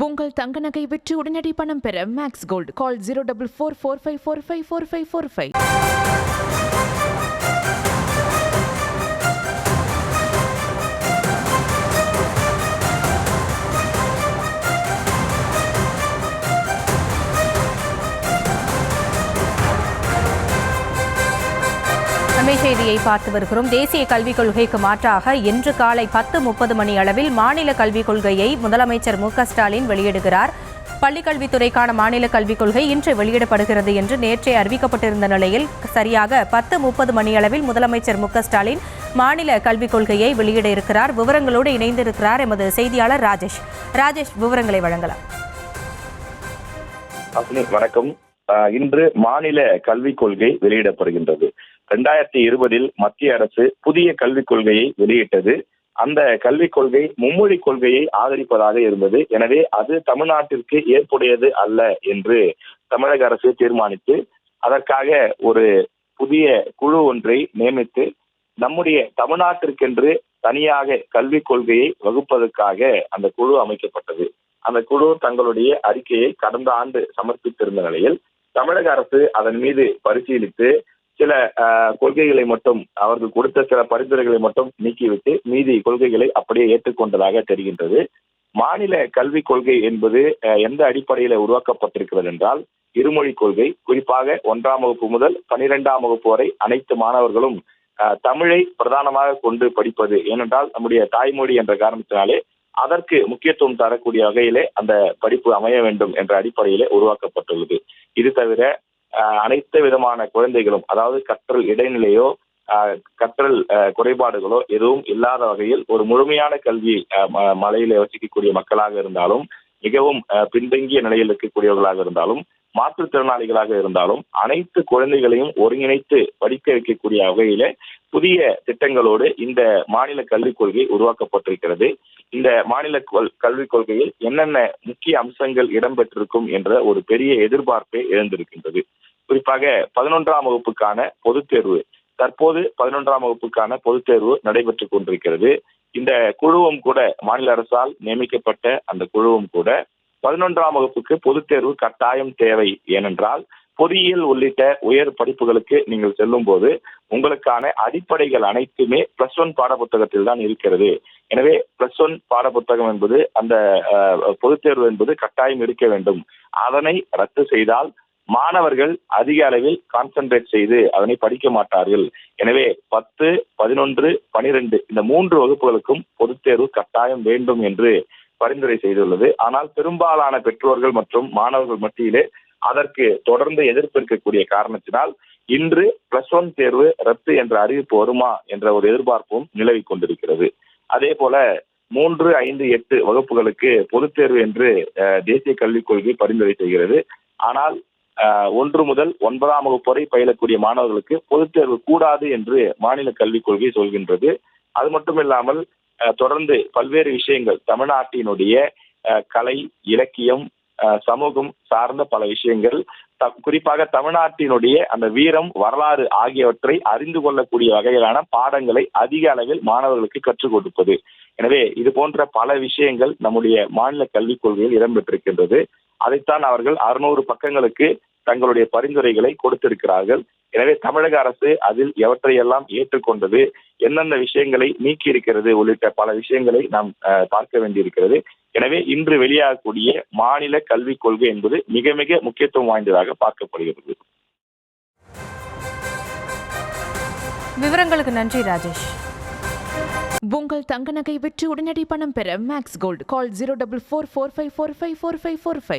உங்கள் தங்க நகை விற்று உடனடி பணம் பெற மேக்ஸ் கோல்ட் கால் 0444454545. செய்தியை பார்த்து வருகிறோம். தேசிய கல்விக் கொள்கைக்கு மாற்றாக இன்று காலை 10:30 மணி அளவில் மாநில கல்விக் கொள்கையை முதலமைச்சர் மு க ஸ்டாலின் வெளியிடுகிறார். பள்ளிக்கல்வித்துறைக்கான மாநில கல்விக் கொள்கை இன்று வெளியிடப்படுகிறது என்று நேற்றே அறிவிக்கப்பட்டிருந்த நிலையில் சரியாக 10:30 மணி அளவில் முதலமைச்சர் மு க ஸ்டாலின் மாநில கல்விக் கொள்கையை வெளியிட இருக்கிறார். விவரங்களோடு இணைந்திருக்கிறார் எமது செய்தியாளர் ராஜேஷ். விவரங்களை வழங்கலாம். வணக்கம். இன்று மாநில கல்விக் கொள்கை வெளியிடப்படுகின்றது. 2020 மத்திய அரசு புதிய கல்விக் கொள்கையை வெளியிட்டது. அந்த கல்விக் கொள்கை மும்மொழி கொள்கையை ஆதரிப்பதாக இருந்தது. எனவே அது தமிழ்நாட்டிற்கு ஏற்புடையது அல்ல என்று தமிழக அரசு தீர்மானித்து அதற்காக ஒரு புதிய குழு ஒன்றை நியமித்து நம்முடைய தமிழ்நாட்டிற்கென்று தனியாக கல்விக் கொள்கையை வகுப்பதற்காக அந்த குழு அமைக்கப்பட்டது. அந்த குழு தங்களுடைய அறிக்கையை கடந்த ஆண்டு சமர்ப்பித்திருந்த நிலையில் தமிழக அரசு அதன் மீது பரிசீலித்து சில கொள்கைகளை மட்டும் அவர்கள் கொடுத்த சில பரிந்துரைகளை மட்டும் நீக்கிவிட்டு மீதி கொள்கைகளை அப்படியே ஏற்றுக்கொண்டதாக தெரிகின்றது. மாநில கல்விக் கொள்கை என்பது எந்த அடிப்படையில் உருவாக்கப்பட்டிருக்கிறது என்றால் இருமொழி கொள்கை. குறிப்பாக 1ஆம் வகுப்பு முதல் 12ஆம் வகுப்பு வரை அனைத்து மாணவர்களும் தமிழை பிரதானமாக கொண்டு படிப்பது. ஏனென்றால் நம்முடைய தாய்மொழி என்ற காரணத்தினாலே அதற்கு முக்கியத்துவம் தரக்கூடிய வகையிலே அந்த படிப்பு அமைய வேண்டும் என்ற அடிப்படையிலே உருவாக்கப்பட்டுள்ளது. இது தவிர அனைத்து விதமான குழந்தைகளும், அதாவது கற்றல் இடைநிலையோ கற்றல் குறைபாடுகளோ எதுவும் இல்லாத வகையில் ஒரு முழுமையான கல்வி மலையில வசிக்கக்கூடிய மக்களாக இருந்தாலும், மிகவும் பின்தங்கிய நிலையில் இருக்கக்கூடியவர்களாக இருந்தாலும், மாற்றுத்திறனாளிகளாக இருந்தாலும் அனைத்து குழந்தைகளையும் ஒருங்கிணைத்து படிக்க வைக்கக்கூடிய வகையில புதிய திட்டங்களோடு இந்த மாநில கல்விக் கொள்கை உருவாக்கப்பட்டிருக்கிறது. இந்த மாநில கல்விக் கொள்கையில் என்னென்ன முக்கிய அம்சங்கள் இடம்பெற்றிருக்கும் என்ற ஒரு பெரிய எதிர்பார்ப்பே எழுந்திருக்கின்றது. குறிப்பாக 11ஆம் வகுப்புக்கான பொதுத் தேர்வு, தற்போது 11ஆம் வகுப்புக்கான பொதுத் தேர்வு நடைபெற்றுக் கொண்டிருக்கிறது. இந்த குழுவும் கூட மாநில அரசால் நியமிக்கப்பட்ட அந்த குழுவும் கூட 11ஆம் வகுப்புக்கு பொதுத் தேர்வு கட்டாயம் தேவை. ஏனென்றால் பொறியியல் உள்ளிட்ட உயர் படிப்புகளுக்கு நீங்கள் செல்லும் போது உங்களுக்கான அடிப்படைகள் அனைத்துமே +1 பாடப்புத்தகத்தில் தான் இருக்கிறது. எனவே +1 பாடப்புத்தகம் என்பது அந்த பொதுத் தேர்வு என்பது கட்டாயம் இருக்க வேண்டும். அதனை ரத்து செய்தால் மாணவர்கள் அதிக அளவில் கான்சென்ட்ரேட் செய்து அதனை படிக்க மாட்டார்கள். எனவே 10, 11, 12 இந்த 3 வகுப்புகளுக்கும் பொதுத் தேர்வு கட்டாயம் வேண்டும் என்று பரிந்துரை செய்துள்ளது. ஆனால் பெரும்பாலான பெற்றோர்கள் மற்றும் மாணவர்கள் மத்தியிலே அதற்கு தொடர்ந்து எதிர்ப்பு இருக்கக்கூடிய காரணத்தினால் இன்று +1 தேர்வு ரத்து என்ற அறிவிப்பு வருமா என்ற ஒரு எதிர்பார்ப்பும் நிலவி கொண்டிருக்கிறது. அதே போல 3, 5, 8 வகுப்புகளுக்கு பொதுத் தேர்வு என்று தேசிய கல்விக் கொள்கை பரிந்துரை செய்கிறது. ஆனால் 1 முதல் 9ஆம் வகுப்பு வரை பயிலக்கூடிய மாணவர்களுக்கு பொதுத் தேர்வு கூடாது என்று மாநில கல்விக் கொள்கை சொல்கின்றது. அது மட்டும் இல்லாமல் தொடர்ந்து பல்வேறு விஷயங்கள் தமிழ்நாட்டினுடைய கலை, இலக்கியம், சமூகம் சார்ந்த பல விஷயங்கள், குறிப்பாக தமிழ்நாட்டினுடைய அந்த வீரம், வரலாறு ஆகியவற்றை அறிந்து கொள்ளக்கூடிய வகையிலான பாடங்களை அதிக அளவில் மாணவர்களுக்கு கற்றுக் கொடுப்பது. எனவே இது போன்ற பல விஷயங்கள் நம்முடைய மாநில கல்விக் கொள்கையில் இடம்பெற்றிருக்கின்றது. அதைத்தான் அவர்கள் 600 பக்கங்களுக்கு தங்களுடைய பரிந்துரைகளை கொடுத்திருக்கிறார்கள். எனவே தமிழக அரசு அதில் எவற்றையெல்லாம் ஏற்றுக்கொண்டது, எந்தெந்த விஷயங்களை நீக்கி இருக்கிறது உள்ளிட்ட பல விஷயங்களை நாம் பார்க்க வேண்டியிருக்கிறது. எனவே இன்று வெளியாகக்கூடிய மாநில கல்விக் கொள்கை என்பது மிக மிக முக்கியத்துவம் வாய்ந்ததாக பார்க்கப்படுகிறது. விவரங்களுக்கு நன்றி ராஜேஷ். உங்கள் தங்க நகை விற்று உடனடி பணம் பெற மேக்ஸ் கோல்ட் கால் 044445454545.